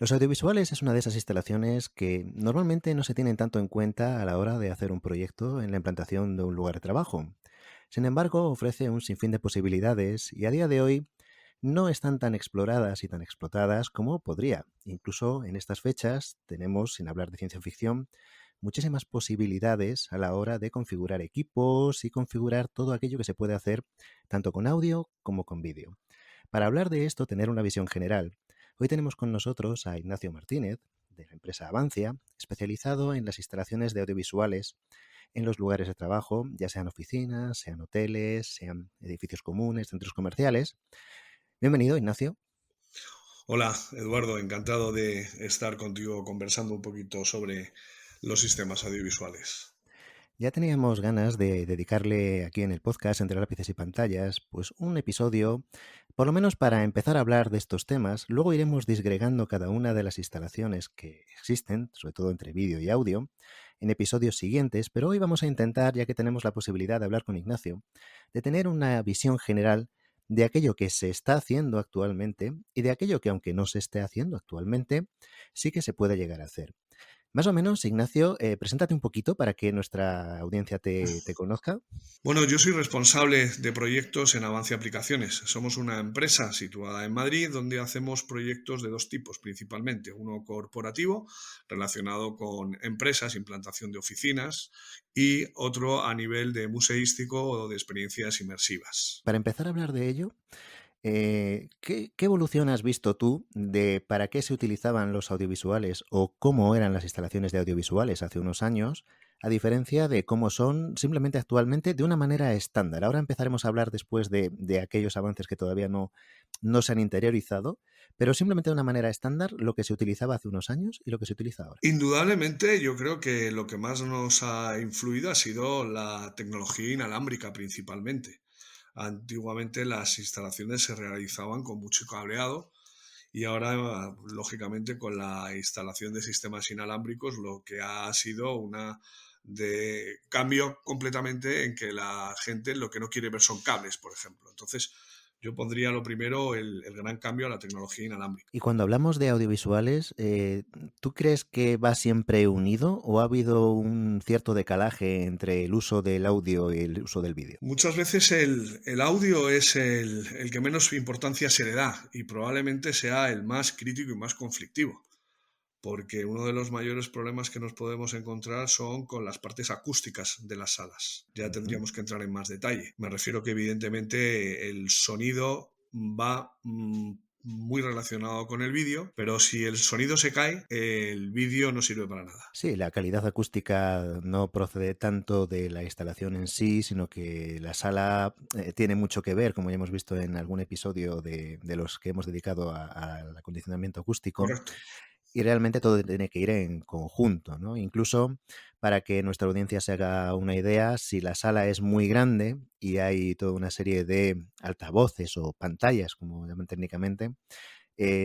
Los audiovisuales es una de esas instalaciones que normalmente no se tienen tanto en cuenta a la hora de hacer un proyecto en la implantación de un lugar de trabajo. Sin embargo, ofrece un sinfín de posibilidades y a día de hoy no están tan exploradas y tan explotadas como podría. Incluso en estas fechas tenemos, sin hablar de ciencia ficción, muchísimas posibilidades a la hora de configurar equipos y configurar todo aquello que se puede hacer tanto con audio como con vídeo. Para hablar de esto, tener una visión general, hoy tenemos con nosotros a Ignacio Martínez, de la empresa Avancia, especializado en las instalaciones de audiovisuales en los lugares de trabajo, ya sean oficinas, sean hoteles, sean edificios comunes, centros comerciales. Bienvenido, Ignacio. Hola, Eduardo, encantado de estar contigo conversando un poquito sobre los sistemas audiovisuales. Ya teníamos ganas de dedicarle aquí en el podcast Entre lápices y pantallas, pues un episodio, por lo menos para empezar a hablar de estos temas. Luego iremos disgregando cada una de las instalaciones que existen, sobre todo entre vídeo y audio, en episodios siguientes, pero hoy vamos a intentar, ya que tenemos la posibilidad de hablar con Ignacio, de tener una visión general de aquello que se está haciendo actualmente y de aquello que, aunque no se esté haciendo actualmente, sí que se puede llegar a hacer. Más o menos, Ignacio, preséntate un poquito para que nuestra audiencia te conozca. Bueno, yo soy responsable de proyectos en Avance Aplicaciones. Somos una empresa situada en Madrid donde hacemos proyectos de dos tipos principalmente. Uno corporativo, relacionado con empresas, implantación de oficinas, y otro a nivel de museístico o de experiencias inmersivas. Para empezar a hablar de ello, ¿qué evolución has visto tú de para qué se utilizaban los audiovisuales o cómo eran las instalaciones de audiovisuales hace unos años, a diferencia de cómo son simplemente actualmente de una manera estándar? Ahora empezaremos a hablar después de aquellos avances que todavía no se han interiorizado, pero simplemente de una manera estándar lo que se utilizaba hace unos años y lo que se utiliza ahora. Indudablemente, yo creo que lo que más nos ha influido ha sido la tecnología inalámbrica principalmente. Antiguamente las instalaciones se realizaban con mucho cableado y ahora, lógicamente, con la instalación de sistemas inalámbricos, lo que ha sido una de cambio completamente en que la gente lo que no quiere ver son cables, por ejemplo. Entonces, yo pondría lo primero el gran cambio a la tecnología inalámbrica. Y cuando hablamos de audiovisuales, ¿tú crees que va siempre unido o ha habido un cierto decalaje entre el uso del audio y el uso del vídeo? Muchas veces el audio es el que menos importancia se le da y probablemente sea el más crítico y más conflictivo, porque uno de los mayores problemas que nos podemos encontrar son con las partes acústicas de las salas. Ya Ujú. tendríamos que entrar en más detalle. Me refiero que evidentemente el sonido va muy relacionado con el vídeo, pero si el sonido se cae, el vídeo no sirve para nada. Sí, la calidad acústica no procede tanto de la instalación en sí, sino que la sala tiene mucho que ver, como ya hemos visto en algún episodio de los que hemos dedicado al acondicionamiento acústico. Correcto. Y realmente todo tiene que ir en conjunto, ¿no? Incluso para que nuestra audiencia se haga una idea, si la sala es muy grande y hay toda una serie de altavoces o pantallas, como llaman técnicamente,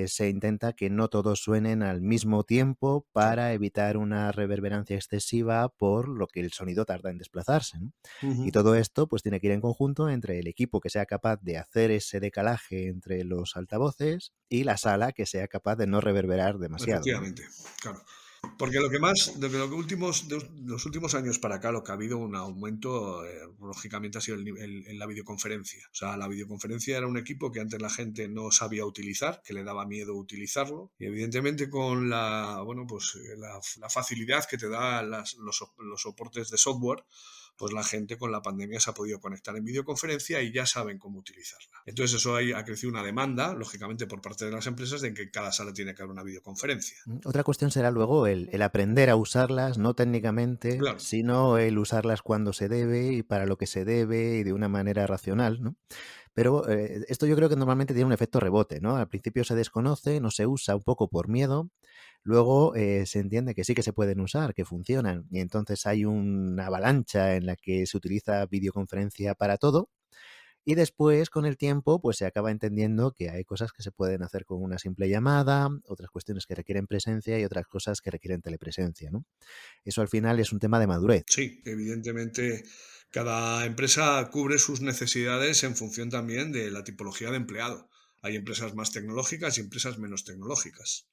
se intenta que no todos suenen al mismo tiempo Claro. para evitar una reverberancia excesiva por lo que el sonido tarda en desplazarse, ¿no? Y Ujú. todo esto pues tiene que ir en conjunto entre el equipo que sea capaz de hacer ese decalaje entre los altavoces y la sala que sea capaz de no reverberar demasiado, ¿no? Efectivamente, claro. Porque lo que más, desde de los últimos años para acá, lo que ha habido un aumento, lógicamente, ha sido el nivel en la videoconferencia. O sea, la videoconferencia era un equipo que antes la gente no sabía utilizar, que le daba miedo utilizarlo. Y evidentemente con bueno, pues la facilidad que te da los soportes de software, pues la gente con la pandemia se ha podido conectar en videoconferencia y ya saben cómo utilizarla. Entonces eso ha crecido una demanda, lógicamente, por parte de las empresas de que en cada sala tiene que haber una videoconferencia. Otra cuestión será luego el aprender a usarlas, no técnicamente, Claro, sino el usarlas cuando se debe y para lo que se debe y de una manera racional, ¿no? Pero esto yo creo que normalmente tiene un efecto rebote, ¿no? Al principio se desconoce, no se usa un poco por miedo, luego se entiende que sí que se pueden usar, que funcionan, y entonces hay una avalancha en la que se utiliza videoconferencia para todo, y después, con el tiempo, pues se acaba entendiendo que hay cosas que se pueden hacer con una simple llamada, otras cuestiones que requieren presencia y otras cosas que requieren telepresencia, ¿no? Eso al final es un tema de madurez. sí, evidentemente cada empresa cubre sus necesidades en función también de la tipología de empleado. Hay empresas más tecnológicas y empresas menos tecnológicas.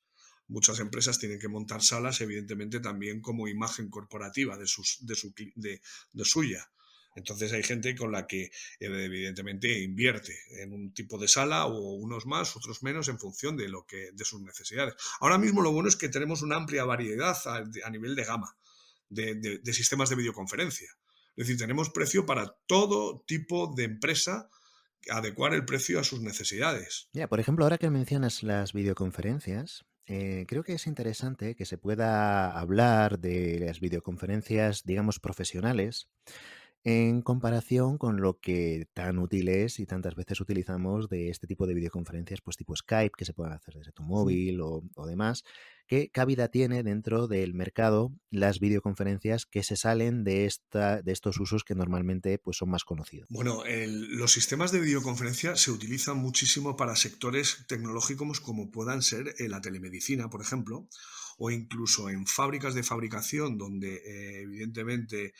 muchas empresas tienen que montar salas, evidentemente, también como imagen corporativa de suya. Entonces hay gente con la que evidentemente invierte en un tipo de sala o unos más, otros menos en función de sus necesidades. Ahora mismo lo bueno es que tenemos una amplia variedad a nivel de gama de sistemas de videoconferencia. Es decir, tenemos precio para todo tipo de empresa, adecuar el precio a sus necesidades. Mira, por ejemplo, ahora que mencionas las videoconferencias, creo que es interesante que se pueda hablar de las videoconferencias, digamos, profesionales, en comparación con lo que tan útil es y tantas veces utilizamos de este tipo de videoconferencias, pues tipo Skype, que se pueden hacer desde tu móvil o demás, ¿qué cabida tiene dentro del mercado las videoconferencias que se salen de estos usos que normalmente pues, son más conocidos? Bueno, los sistemas de videoconferencia se utilizan muchísimo para sectores tecnológicos como puedan ser la telemedicina, por ejemplo, o incluso en fábricas de fabricación donde evidentemente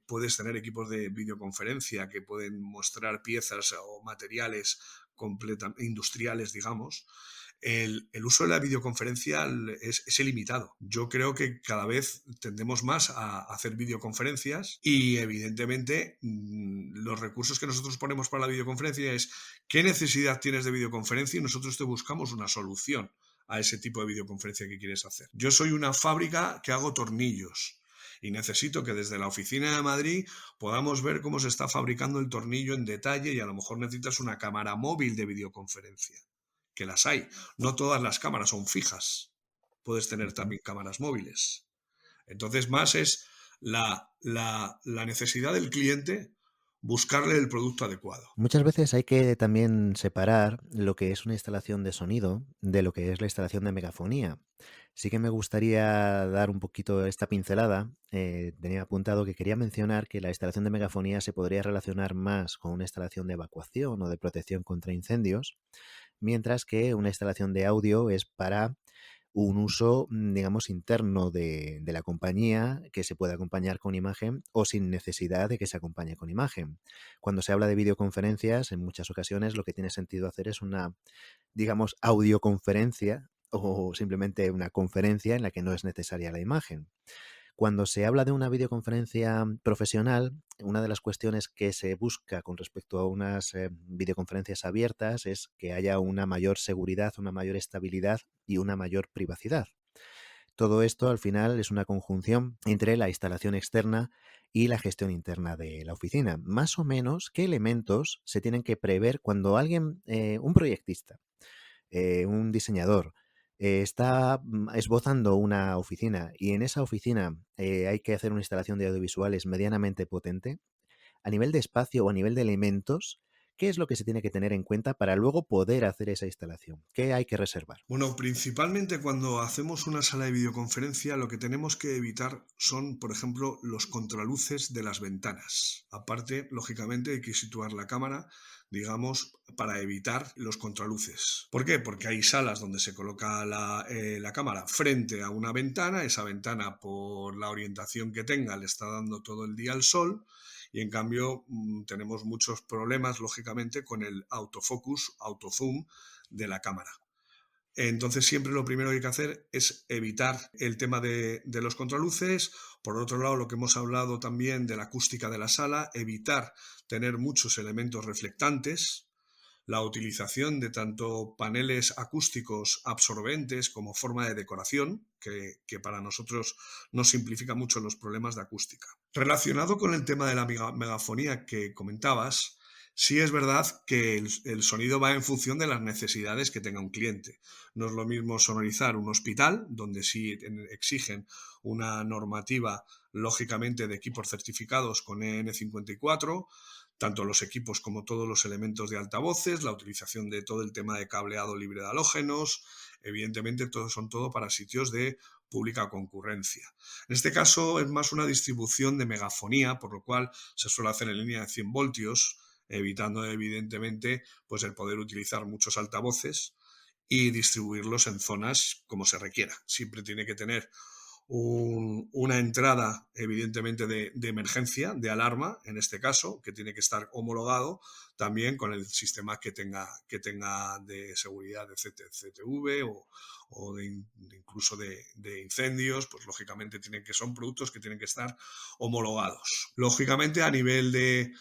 puedes tener equipos de videoconferencia que pueden mostrar piezas o materiales industriales, digamos. El uso de la videoconferencia es ilimitado. Yo creo que cada vez tendemos más a hacer videoconferencias y evidentemente los recursos que nosotros ponemos para la videoconferencia es qué necesidad tienes de videoconferencia y nosotros te buscamos una solución a ese tipo de videoconferencia que quieres hacer. Yo soy una fábrica que hago tornillos y necesito que desde la oficina de Madrid podamos ver cómo se está fabricando el tornillo en detalle y a lo mejor necesitas una cámara móvil de videoconferencia, que las hay. No todas las cámaras son fijas. Puedes tener Ujú. también cámaras móviles. Entonces, más es la necesidad del cliente buscarle el producto adecuado. Muchas veces hay que también separar lo que es una instalación de sonido de lo que es la instalación de megafonía. Sí que me gustaría dar un poquito esta pincelada. Tenía apuntado que quería mencionar que la instalación de megafonía se podría relacionar más con una instalación de evacuación o de protección contra incendios, mientras que una instalación de audio es para un uso, digamos, interno de la compañía que se puede acompañar con imagen o sin necesidad de que se acompañe con imagen. Cuando se habla de videoconferencias, en muchas ocasiones lo que tiene sentido hacer es una, digamos, audioconferencia o simplemente una conferencia en la que no es necesaria la imagen. Cuando se habla de una videoconferencia profesional, una de las cuestiones que se busca con respecto a unas videoconferencias abiertas es que haya una mayor seguridad, una mayor estabilidad y una mayor privacidad. Todo esto al final es una conjunción entre la instalación externa y la gestión interna de la oficina. Más o menos, ¿qué elementos se tienen que prever cuando alguien, un proyectista, un diseñador, está esbozando una oficina y en esa oficina hay que hacer una instalación de audiovisuales medianamente potente? A nivel de espacio o a nivel de elementos, ¿qué es lo que se tiene que tener en cuenta para luego poder hacer esa instalación? ¿Qué hay que reservar? Bueno, principalmente cuando hacemos una sala de videoconferencia, lo que tenemos que evitar son, por ejemplo, los contraluces de las ventanas. Aparte, lógicamente, hay que situar la cámara, digamos, para evitar los contraluces. ¿Por qué? Porque hay salas donde se coloca la cámara frente a una ventana, esa ventana, por la orientación que tenga, le está dando todo el día el sol. Y en cambio tenemos muchos problemas, lógicamente, con el autofocus, autozoom de la cámara. Entonces siempre lo primero que hay que hacer es evitar el tema de los contraluces. Por otro lado, lo que hemos hablado también de la acústica de la sala, evitar tener muchos elementos reflectantes, la utilización de tanto paneles acústicos absorbentes como forma de decoración, que para nosotros nos simplifica mucho los problemas de acústica. Relacionado con el tema de la megafonía que comentabas, sí es verdad que el sonido va en función de las necesidades que tenga un cliente. No es lo mismo sonorizar un hospital, donde sí exigen una normativa, lógicamente, de equipos certificados con EN54, tanto los equipos como todos los elementos de altavoces, la utilización de todo el tema de cableado libre de halógenos, evidentemente son todo para sitios de pública concurrencia. En este caso es más una distribución de megafonía, por lo cual se suele hacer en línea de 100 voltios, evitando evidentemente pues el poder utilizar muchos altavoces y distribuirlos en zonas como se requiera. Siempre tiene que tener una entrada, evidentemente, de emergencia, de alarma, en este caso, que tiene que estar homologado también con el sistema que tenga de seguridad de CTV o incluso de incendios, pues lógicamente son productos que tienen que estar homologados. Lógicamente, a nivel de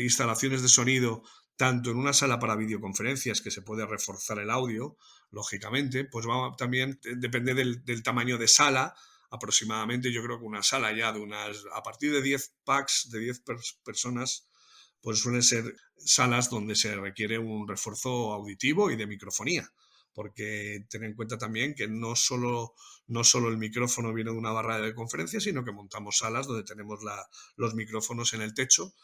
instalaciones de sonido, tanto en una sala para videoconferencias que se puede reforzar el audio, lógicamente, pues también depende del tamaño de sala. Aproximadamente, yo creo que una sala ya a partir de 10 packs, de 10 personas, pues suelen ser salas donde se requiere un refuerzo auditivo y de microfonía, porque ten en cuenta también que no solo el micrófono viene de una barra de conferencia, sino que montamos salas donde tenemos los micrófonos en el techo,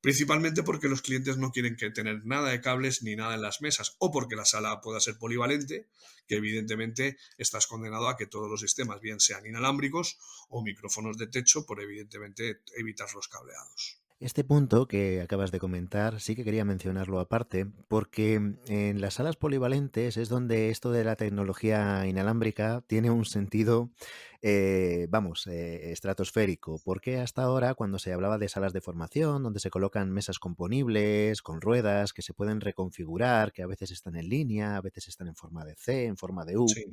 principalmente porque los clientes no quieren tener nada de cables ni nada en las mesas, o porque la sala pueda ser polivalente, que evidentemente estás condenado a que todos los sistemas bien sean inalámbricos o micrófonos de techo, por evidentemente evitar los cableados. Este punto que acabas de comentar sí que quería mencionarlo aparte, porque en las salas polivalentes es donde esto de la tecnología inalámbrica tiene un sentido, estratosférico, porque hasta ahora cuando se hablaba de salas de formación, donde se colocan mesas componibles, con ruedas, que se pueden reconfigurar, que a veces están en línea, a veces están en forma de C, en forma de U, Sí,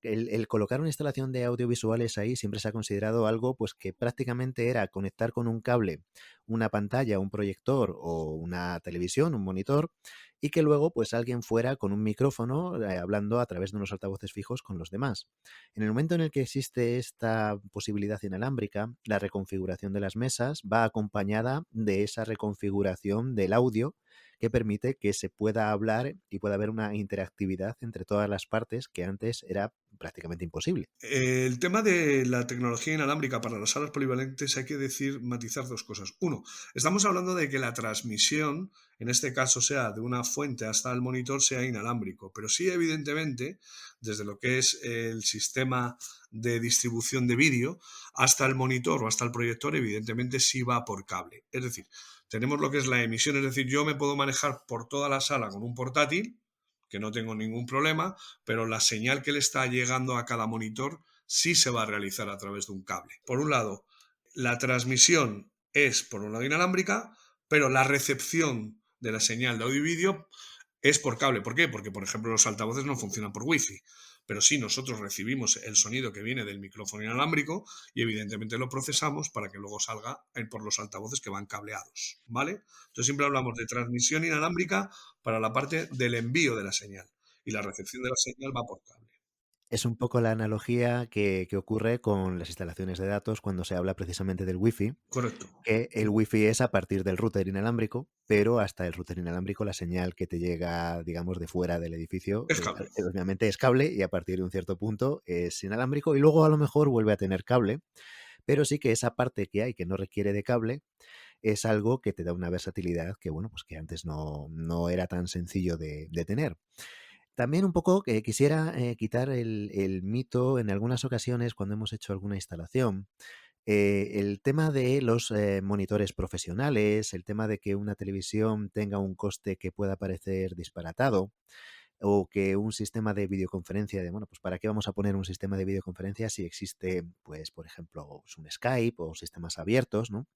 el colocar una instalación de audiovisuales ahí siempre se ha considerado algo pues que prácticamente era conectar con un cable una pantalla, un proyector o una televisión, un monitor, y que luego pues alguien fuera con un micrófono hablando a través de unos altavoces fijos con los demás. En el momento en el que existe esta posibilidad inalámbrica, la reconfiguración de las mesas va acompañada de esa reconfiguración del audio que permite que se pueda hablar y pueda haber una interactividad entre todas las partes que antes era prácticamente imposible. El tema de la tecnología inalámbrica para las salas polivalentes hay que matizar dos cosas. Uno, estamos hablando de que la transmisión, en este caso sea de una fuente hasta el monitor, sea inalámbrico, pero sí evidentemente desde lo que es el sistema de distribución de vídeo hasta el monitor o hasta el proyector, evidentemente sí va por cable. Es decir, tenemos lo que es la emisión, es decir, yo me puedo manejar por toda la sala con un portátil, que no tengo ningún problema, pero la señal que le está llegando a cada monitor sí se va a realizar a través de un cable. Por un lado, la transmisión es, por un lado, inalámbrica, pero la recepción de la señal de audio y vídeo es por cable. ¿Por qué? Porque, por ejemplo, los altavoces no funcionan por wifi, pero sí nosotros recibimos el sonido que viene del micrófono inalámbrico y evidentemente lo procesamos para que luego salga por los altavoces que van cableados, ¿vale? Entonces siempre hablamos de transmisión inalámbrica para la parte del envío de la señal y la recepción de la señal va por cable. Es un poco la analogía que ocurre con las instalaciones de datos cuando se habla precisamente del wifi, Correcto. que el wifi es a partir del router inalámbrico, pero hasta el router inalámbrico la señal que te llega, digamos, de fuera del edificio, Es cable. obviamente es cable y a partir de un cierto punto es inalámbrico y luego a lo mejor vuelve a tener cable, pero sí que esa parte que hay que no requiere de cable es algo que te da una versatilidad que, bueno, pues que antes no era tan sencillo de tener. También un poco que quisiera quitar el mito en algunas ocasiones cuando hemos hecho alguna instalación. El tema de los monitores profesionales, el tema de que una televisión tenga un coste que pueda parecer disparatado, o que un sistema de videoconferencia de, bueno, pues ¿para qué vamos a poner un sistema de videoconferencia si existe, pues, por ejemplo, pues, un Skype o sistemas abiertos, ¿no?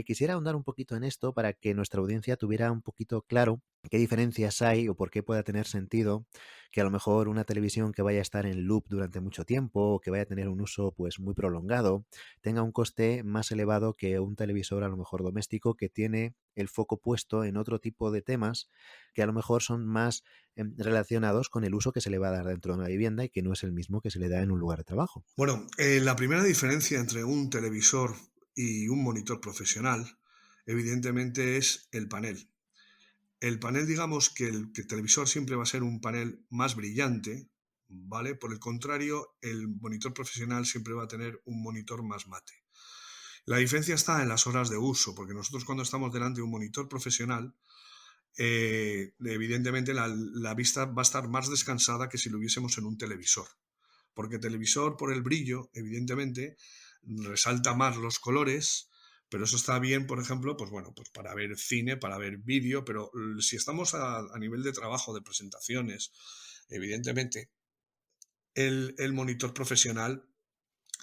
Quisiera ahondar un poquito en esto para que nuestra audiencia tuviera un poquito claro qué diferencias hay o por qué pueda tener sentido que a lo mejor una televisión que vaya a estar en loop durante mucho tiempo o que vaya a tener un uso pues muy prolongado tenga un coste más elevado que un televisor a lo mejor doméstico que tiene el foco puesto en otro tipo de temas que a lo mejor son más relacionados con el uso que se le va a dar dentro de una vivienda y que no es el mismo que se le da en un lugar de trabajo. Bueno, la primera diferencia entre un televisor y un monitor profesional, evidentemente, es el panel. El panel, digamos que el televisor siempre va a ser un panel más brillante, ¿vale? Por el contrario, el monitor profesional siempre va a tener un monitor más mate. La diferencia está en las horas de uso, porque nosotros cuando estamos delante de un monitor profesional, evidentemente la vista va a estar más descansada que si lo hubiésemos en un televisor. Porque televisor, por el brillo, evidentemente, resalta más los colores, pero eso está bien, por ejemplo, pues bueno, pues para ver cine, para ver vídeo, pero si estamos a nivel de trabajo, de presentaciones, evidentemente, el monitor profesional,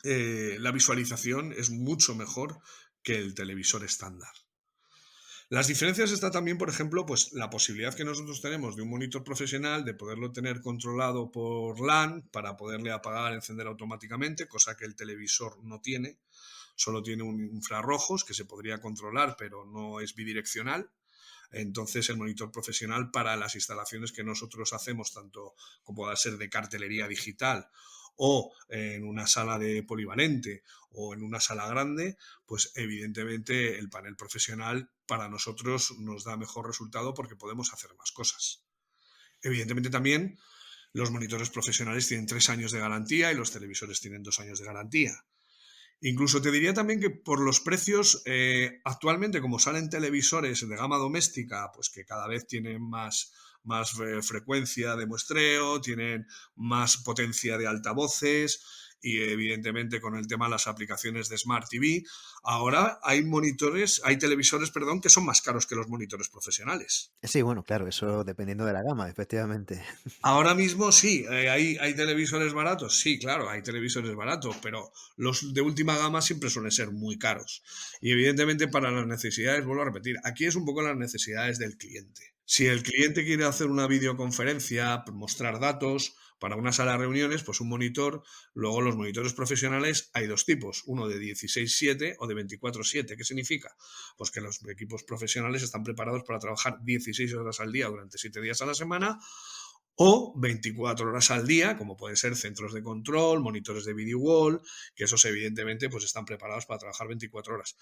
la visualización es mucho mejor que el televisor estándar. Las diferencias está también, por ejemplo, pues la posibilidad que nosotros tenemos de un monitor profesional de poderlo tener controlado por LAN para poderle apagar, encender automáticamente, cosa que el televisor no tiene. Solo tiene un infrarrojos que se podría controlar, pero no es bidireccional. Entonces, el monitor profesional para las instalaciones que nosotros hacemos, tanto como pueda ser de cartelería digital o en una sala de polivalente o en una sala grande, pues evidentemente el panel profesional para nosotros nos da mejor resultado porque podemos hacer más cosas. Evidentemente también los monitores profesionales tienen 3 años de garantía y los televisores tienen 2 años de garantía. Incluso te diría también que por los precios, actualmente como salen televisores de gama doméstica, pues que cada vez tienen más frecuencia de muestreo, tienen más potencia de altavoces y evidentemente con el tema de las aplicaciones de Smart TV, ahora hay televisores, perdón, que son más caros que los monitores profesionales. Sí, bueno, claro, eso dependiendo de la gama, efectivamente. Ahora mismo sí, hay televisores baratos, sí, claro, hay televisores baratos, pero los de última gama siempre suelen ser muy caros. Y evidentemente para las necesidades, vuelvo a repetir, aquí es un poco las necesidades del cliente. Si el cliente quiere hacer una videoconferencia, mostrar datos para una sala de reuniones, pues un monitor, luego los monitores profesionales hay dos tipos, uno de 16:7 o de 24:7. ¿Qué significa? Pues que los equipos profesionales están preparados para trabajar 16 horas al día durante 7 días a la semana o 24 horas al día, como pueden ser centros de control, monitores de video wall, que esos evidentemente pues están preparados para trabajar 24 horas.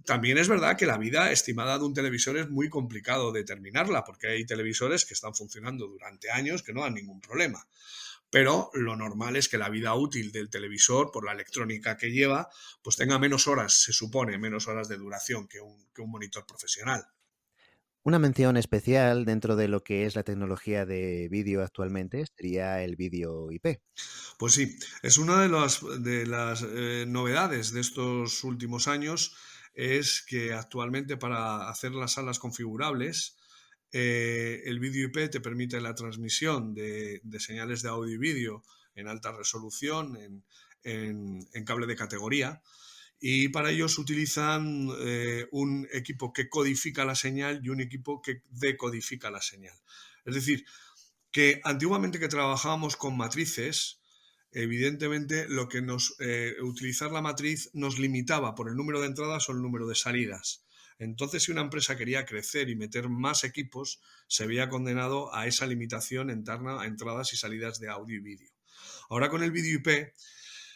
También es verdad que la vida estimada de un televisor es muy complicado determinarla, porque hay televisores que están funcionando durante años que no dan ningún problema. Pero lo normal es que la vida útil del televisor, por la electrónica que lleva, pues tenga menos horas, se supone, menos horas de duración que un monitor profesional. Una mención especial dentro de lo que es la tecnología de vídeo actualmente sería el vídeo IP. Pues sí, es una de las novedades de estos últimos años, es que actualmente para hacer las salas configurables, el vídeo IP te permite la transmisión de señales de audio y vídeo en alta resolución, en cable de categoría, y para ello se utilizan un equipo que codifica la señal y un equipo que decodifica la señal. Es decir, que antiguamente que trabajábamos con matrices, evidentemente lo que utilizar la matriz nos limitaba por el número de entradas o el número de salidas. Entonces, si una empresa quería crecer y meter más equipos, se veía condenado a esa limitación interna a entradas y salidas de audio y vídeo. Ahora con el vídeo IP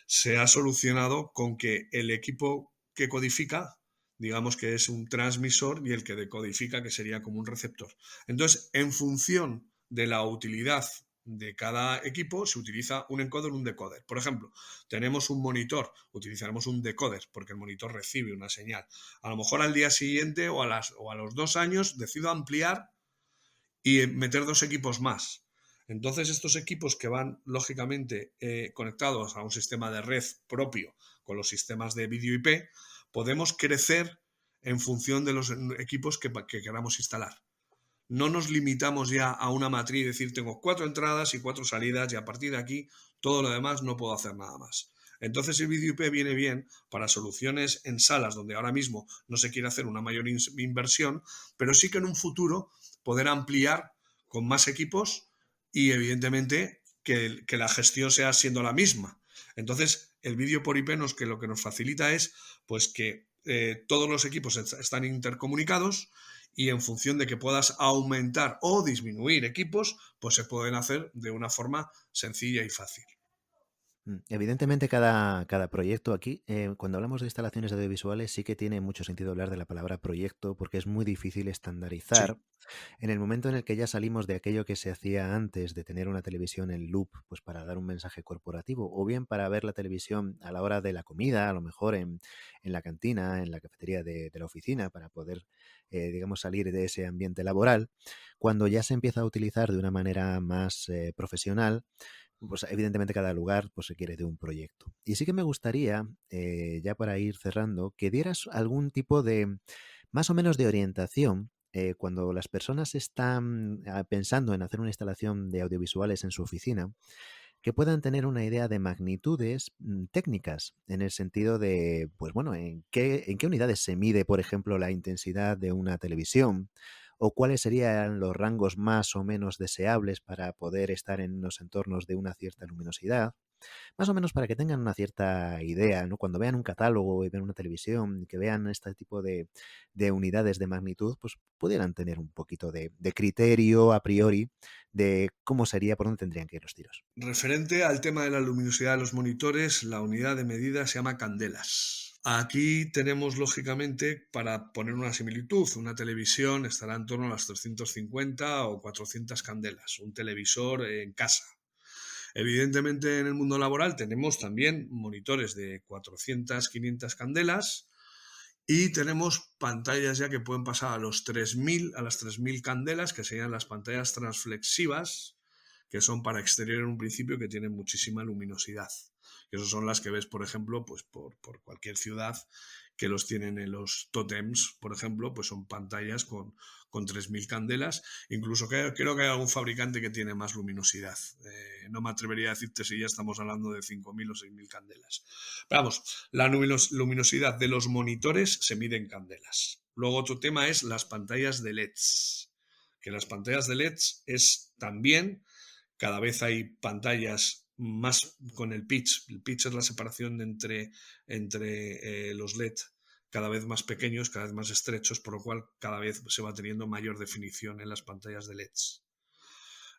se ha solucionado con que el equipo que codifica, digamos que es un transmisor, y el que decodifica, que sería como un receptor. Entonces, en función de la utilidad de cada equipo, se utiliza un encoder o un decoder. Por ejemplo, tenemos un monitor, utilizaremos un decoder porque el monitor recibe una señal. A lo mejor al día siguiente o a los 2 años decido ampliar y meter dos equipos más. Entonces, estos equipos que van, lógicamente, conectados a un sistema de red propio con los sistemas de vídeo IP, podemos crecer en función de los equipos que queramos instalar. No nos limitamos ya a una matriz, decir, tengo 4 entradas y 4 salidas y a partir de aquí todo lo demás no puedo hacer nada más. Entonces el vídeo IP viene bien para soluciones en salas donde ahora mismo no se quiere hacer una mayor inversión, pero sí que en un futuro poder ampliar con más equipos y evidentemente que la gestión sea siendo la misma. Entonces el vídeo por IP lo que nos facilita es pues que todos los equipos están intercomunicados y en función de que puedas aumentar o disminuir equipos, pues se pueden hacer de una forma sencilla y fácil. Evidentemente, cada proyecto aquí, cuando hablamos de instalaciones audiovisuales, sí que tiene mucho sentido hablar de la palabra proyecto, porque es muy difícil Sí, estandarizar. En el momento en el que ya salimos de aquello que se hacía antes de tener una televisión en loop, pues para dar un mensaje corporativo, o bien para ver la televisión a la hora de la comida, a lo mejor en la cantina, en la cafetería de la oficina, para poder, digamos, salir de ese ambiente laboral, cuando ya se empieza a utilizar de una manera más profesional, pues evidentemente cada lugar pues requiere de un proyecto. Y sí que me gustaría, ya para ir cerrando, que dieras algún tipo de, más o menos de orientación cuando las personas están pensando en hacer una instalación de audiovisuales en su oficina, que puedan tener una idea de magnitudes técnicas, en el sentido de, pues bueno, en qué unidades se mide, por ejemplo, la intensidad de una televisión, o cuáles serían los rangos más o menos deseables para poder estar en unos entornos de una cierta luminosidad. Más o menos para que tengan una cierta idea, ¿no? Cuando vean un catálogo y vean una televisión, que vean este tipo de unidades de magnitud, pues pudieran tener un poquito de criterio a priori de cómo sería, por dónde tendrían que ir los tiros. Referente al tema de la luminosidad de los monitores, la unidad de medida se llama candelas. Aquí tenemos, lógicamente, para poner una similitud, una televisión estará en torno a las 350 o 400 candelas, un televisor en casa. Evidentemente, en el mundo laboral tenemos también monitores de 400, 500 candelas y tenemos pantallas ya que pueden pasar a los 3000, a las 3000 candelas, que serían las pantallas transflexivas, que son para exterior en un principio, que tienen muchísima luminosidad. Y esas son las que ves, por ejemplo, pues por cualquier ciudad que los tienen en los tótems, por ejemplo, pues son pantallas con 3000 candelas. Incluso creo que hay algún fabricante que tiene más luminosidad. No me atrevería a decirte si ya estamos hablando de 5000 o 6000 candelas. Pero vamos, la luminosidad de los monitores se mide en candelas. Luego otro tema es las pantallas de LEDs. Que las pantallas de LEDs es también, cada vez hay pantallas más con el pitch. El pitch es la separación entre los LED cada vez más pequeños, cada vez más estrechos, por lo cual cada vez se va teniendo mayor definición en las pantallas de LEDs.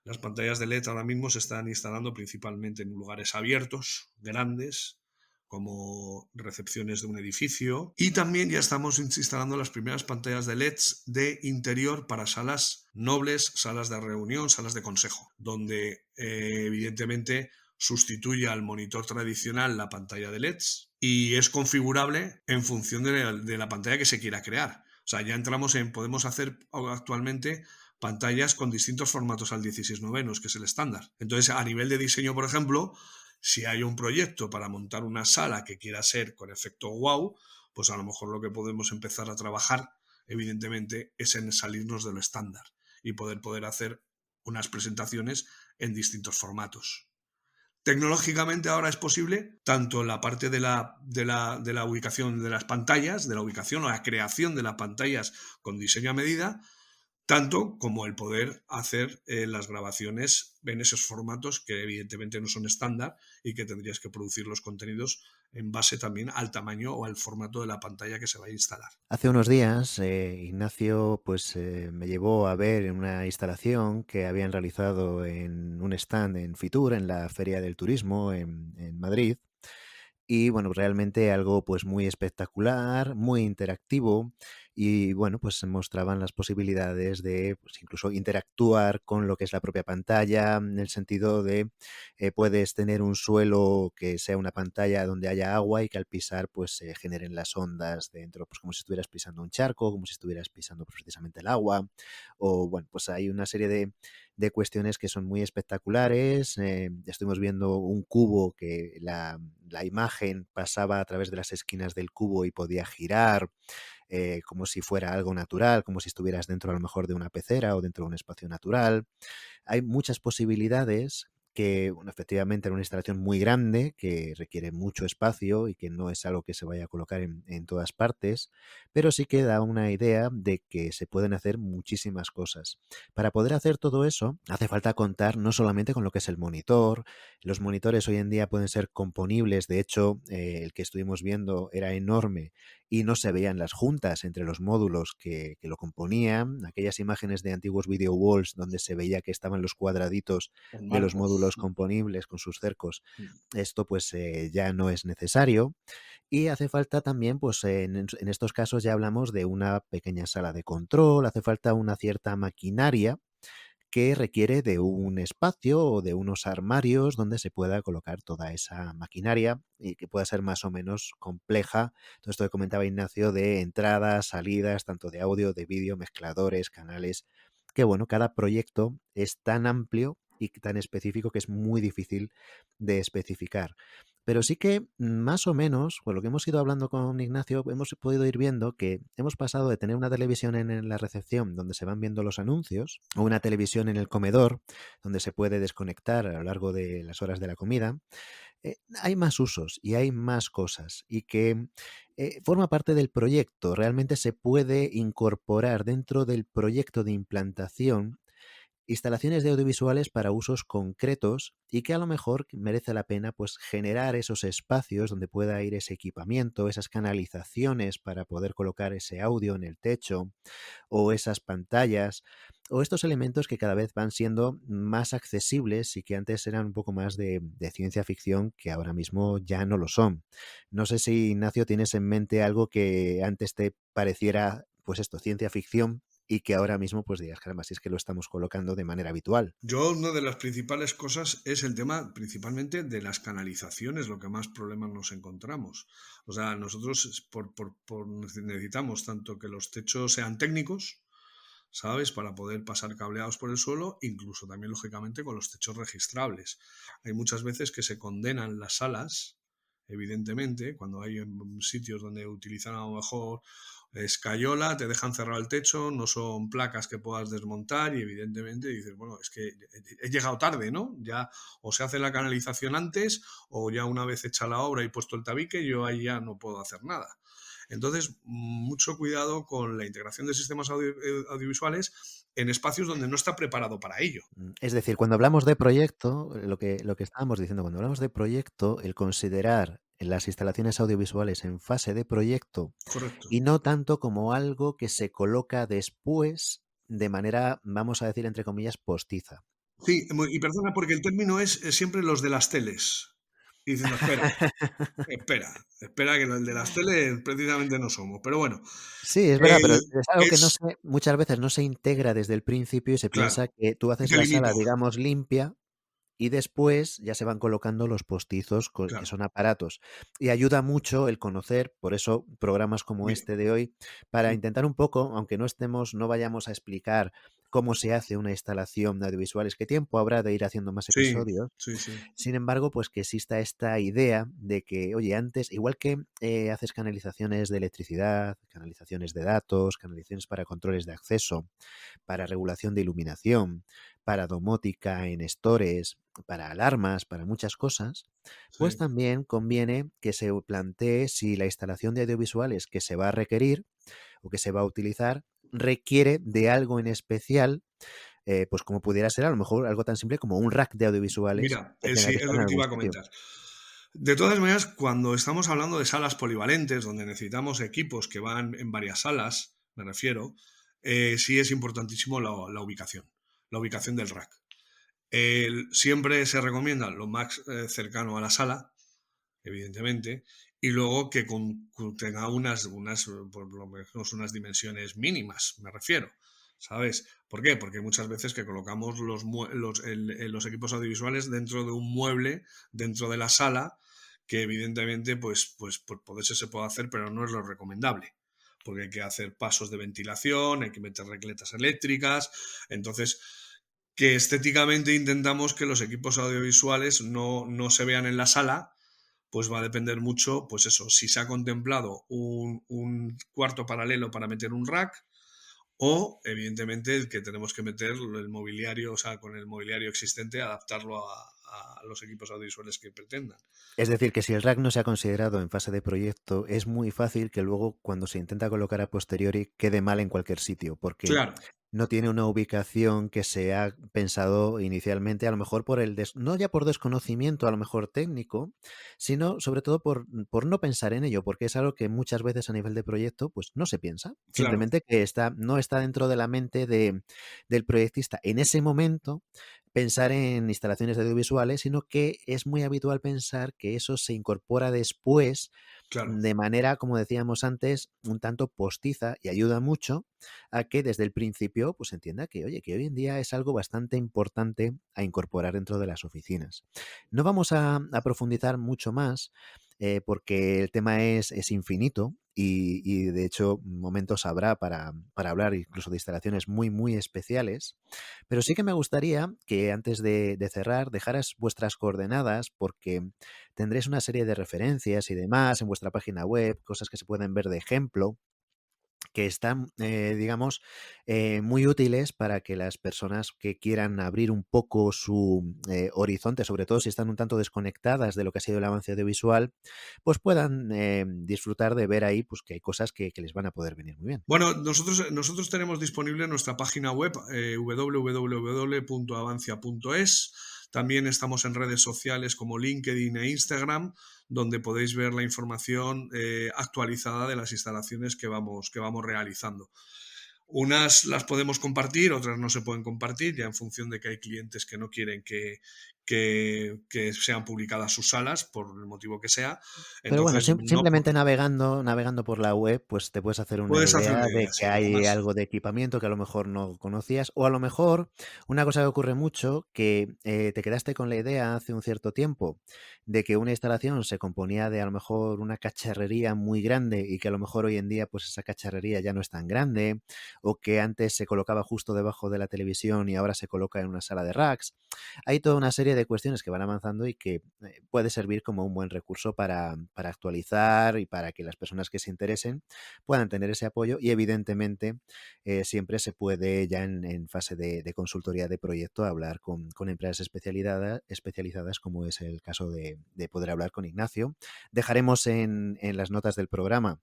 Las pantallas de LED ahora mismo se están instalando principalmente en lugares abiertos, grandes, como recepciones de un edificio. Y también ya estamos instalando las primeras pantallas de LEDs de interior para salas nobles, salas de reunión, salas de consejo, donde evidentemente sustituye al monitor tradicional la pantalla de LEDs y es configurable en función de la pantalla que se quiera crear. O sea, ya entramos podemos hacer actualmente pantallas con distintos formatos al 16 novenos, que es el estándar. Entonces, a nivel de diseño, por ejemplo, si hay un proyecto para montar una sala que quiera ser con efecto wow, pues a lo mejor lo que podemos empezar a trabajar, evidentemente, es en salirnos de lo estándar y poder hacer unas presentaciones en distintos formatos. Tecnológicamente ahora es posible tanto la parte de la ubicación de las pantallas, de la ubicación o la creación de las pantallas con diseño a medida, tanto como el poder hacer las grabaciones en esos formatos que evidentemente no son estándar y que tendrías que producir los contenidos en base también al tamaño o al formato de la pantalla que se va a instalar. Hace unos días, Ignacio me llevó a ver una instalación que habían realizado en un stand en Fitur, en la Feria del Turismo en Madrid. Y bueno, realmente algo pues muy espectacular, muy interactivo y bueno, pues se mostraban las posibilidades de pues, incluso interactuar con lo que es la propia pantalla, en el sentido de puedes tener un suelo que sea una pantalla donde haya agua y que al pisar pues se generen las ondas dentro, pues como si estuvieras pisando un charco, como si estuvieras pisando pues, precisamente el agua, o bueno, pues hay una serie de cuestiones que son muy espectaculares. Estuvimos viendo un cubo que la imagen pasaba a través de las esquinas del cubo y podía girar como si fuera algo natural, como si estuvieras dentro a lo mejor de una pecera o dentro de un espacio natural. Hay muchas posibilidades que, bueno, efectivamente, era una instalación muy grande que requiere mucho espacio y que no es algo que se vaya a colocar en todas partes, pero sí que da una idea de que se pueden hacer muchísimas cosas. Para poder hacer todo eso, hace falta contar no solamente con lo que es el monitor. Los monitores hoy en día pueden ser componibles. De hecho, el que estuvimos viendo era enorme y no se veían las juntas entre los módulos que lo componían. Aquellas imágenes de antiguos video walls donde se veía que estaban los cuadraditos Un de los marco. módulos componibles con sus cercos, esto pues ya no es necesario. Y hace falta también, pues en estos casos ya hablamos de una pequeña sala de control, hace falta una cierta maquinaria que requiere de un espacio o de unos armarios donde se pueda colocar toda esa maquinaria y que pueda ser más o menos compleja. Todo esto que comentaba Ignacio de entradas, salidas, tanto de audio, de vídeo, mezcladores, canales, que bueno, cada proyecto es tan amplio y tan específico que es muy difícil de especificar. pero sí que más o menos, por lo que hemos ido hablando con Ignacio, hemos podido ir viendo que hemos pasado de tener una televisión en la recepción donde se van viendo los anuncios, o una televisión en el comedor donde se puede desconectar a lo largo de las horas de la comida. Hay más usos y hay más cosas y que forma parte del proyecto. Realmente se puede incorporar dentro del proyecto de implantación instalaciones de audiovisuales para usos concretos y que a lo mejor merece la pena pues generar esos espacios donde pueda ir ese equipamiento, esas canalizaciones para poder colocar ese audio en el techo o esas pantallas o estos elementos que cada vez van siendo más accesibles y que antes eran un poco más de ciencia ficción que ahora mismo ya no lo son. No sé si, Ignacio, tienes en mente algo que antes te pareciera, pues esto, ciencia ficción y que ahora mismo pues digas, caramba, si es que lo estamos colocando de manera habitual. Yo, una de las principales cosas es el tema principalmente de las canalizaciones, lo que más problemas nos encontramos. O sea, nosotros necesitamos tanto que los techos sean técnicos, ¿sabes? Para poder pasar cableados por el suelo, incluso también, lógicamente, con los techos registrables. Hay muchas veces que se condenan las salas, evidentemente, cuando hay sitios donde utilizan a lo mejor escayola, te dejan cerrar el techo, no son placas que puedas desmontar y evidentemente dices, bueno, es que he llegado tarde, ¿no? Ya o se hace la canalización antes o ya una vez hecha la obra y puesto el tabique, yo ahí ya no puedo hacer nada. Entonces, mucho cuidado con la integración de sistemas audiovisuales en espacios donde no está preparado para ello. Es decir, cuando hablamos de proyecto, lo que estábamos diciendo, cuando hablamos de proyecto, el considerar las instalaciones audiovisuales en fase de proyecto Correcto. y no tanto como algo que se coloca después de manera, vamos a decir, entre comillas, postiza. Sí, y perdona, porque el término es siempre los de las teles. Y dices, no, espera, espera, que el de las teles precisamente no somos. Pero bueno, Sí, es verdad, pero el- es algo que no es, se muchas veces no se integra desde el principio y se claro, piensa que tú y haces se la sala, limita, digamos, limpia y después ya se van colocando los postizos que claro. son aparatos. Y ayuda mucho el conocer, por eso programas como Mira, este de hoy, para intentar un poco, aunque no vayamos a explicar cómo se hace una instalación de audiovisuales, qué tiempo habrá de ir haciendo más sí, episodios. sí, sí, Sin embargo, pues que exista esta idea de que, oye, antes, igual que haces canalizaciones de electricidad, canalizaciones de datos, canalizaciones para controles de acceso, para regulación de iluminación, para domótica en stores, para alarmas, para muchas cosas, pues sí. también conviene que se plantee si la instalación de audiovisuales que se va a requerir o que se va a utilizar requiere de algo en especial, pues como pudiera ser a lo mejor algo tan simple como un rack de audiovisuales Mira, que tenga sí, que es estar lo en que te algún iba a sitio. comentar. De todas maneras, cuando estamos hablando de salas polivalentes, donde necesitamos equipos que van en varias salas, me refiero, sí es importantísimo la ubicación del rack. Siempre se recomienda lo más cercano a la sala, evidentemente, y luego que tenga por lo menos unas dimensiones mínimas, me refiero. ¿Sabes? ¿Por qué? Porque muchas veces que colocamos los equipos audiovisuales dentro de un mueble, dentro de la sala, que evidentemente, pues por poderse se puede hacer, pero no es lo recomendable. Porque hay que hacer pasos de ventilación, hay que meter regletas eléctricas. Entonces, que estéticamente intentamos que los equipos audiovisuales no se vean en la sala, pues va a depender mucho, pues eso, si se ha contemplado un cuarto paralelo para meter un rack o, evidentemente, el que tenemos que meter el mobiliario, o sea, con el mobiliario existente, adaptarlo a los equipos audiovisuales que pretendan. Es decir, que si el rack no se ha considerado en fase de proyecto, es muy fácil que luego cuando se intenta colocar a posteriori quede mal en cualquier sitio, porque Claro, no tiene una ubicación que se ha pensado inicialmente, a lo mejor por no ya por desconocimiento, a lo mejor técnico, sino sobre todo por no pensar en ello, porque es algo que muchas veces a nivel de proyecto, pues no se piensa. claro, Simplemente que no está dentro de la mente del proyectista en ese momento pensar en instalaciones de audiovisuales, sino que es muy habitual pensar que eso se incorpora después claro, de manera, como decíamos antes, un tanto postiza y ayuda mucho a que desde el principio pues se entienda que, oye, que hoy en día es algo bastante importante a incorporar dentro de las oficinas. No vamos a profundizar mucho más porque el tema es infinito y de hecho momentos habrá para hablar incluso de instalaciones muy, muy especiales. Pero sí que me gustaría que antes de cerrar dejaras vuestras coordenadas porque tendréis una serie de referencias y demás en vuestra página web, cosas que se pueden ver de ejemplo que están, digamos, muy útiles para que las personas que quieran abrir un poco su horizonte, sobre todo si están un tanto desconectadas de lo que ha sido el avance audiovisual, pues puedan disfrutar de ver ahí pues, que hay cosas que les van a poder venir muy bien. Bueno, nosotros tenemos disponible nuestra página web www.avancia.es. También estamos en redes sociales como LinkedIn e Instagram, donde podéis ver la información actualizada de las instalaciones que vamos realizando. Unas las podemos compartir, otras no se pueden compartir, ya en función de que hay clientes que no quieren que sean publicadas sus salas, por el motivo que sea. Pero bueno, Entonces, no simplemente navegando por la web, pues te puedes hacer una puedes hacer idea una de idea, que sí. hay Además, algo de equipamiento que a lo mejor no conocías, o a lo mejor una cosa que ocurre mucho, que te quedaste con la idea hace un cierto tiempo de que una instalación se componía de a lo mejor una cacharrería muy grande y que a lo mejor hoy en día pues esa cacharrería ya no es tan grande, o que antes se colocaba justo debajo de la televisión y ahora se coloca en una sala de racks. Hay toda una serie de cuestiones que van avanzando y que puede servir como un buen recurso para actualizar y para que las personas que se interesen puedan tener ese apoyo y evidentemente siempre se puede ya en fase de consultoría de proyecto hablar con empresas especializadas como es el caso de poder hablar con Ignacio. Dejaremos en las notas del programa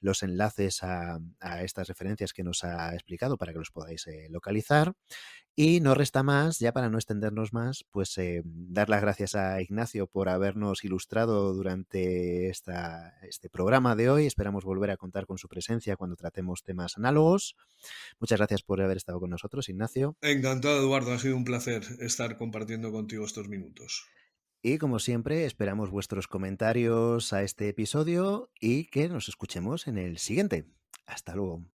los enlaces a estas referencias que nos ha explicado para que los podáis localizar. Y no resta más, ya para no extendernos más, pues dar las gracias a Ignacio por habernos ilustrado durante este programa de hoy. Esperamos volver a contar con su presencia cuando tratemos temas análogos. Muchas gracias por haber estado con nosotros, Ignacio. encantado, Eduardo. Ha sido un placer estar compartiendo contigo estos minutos. Y como siempre, esperamos vuestros comentarios a este episodio y que nos escuchemos en el siguiente. Hasta luego.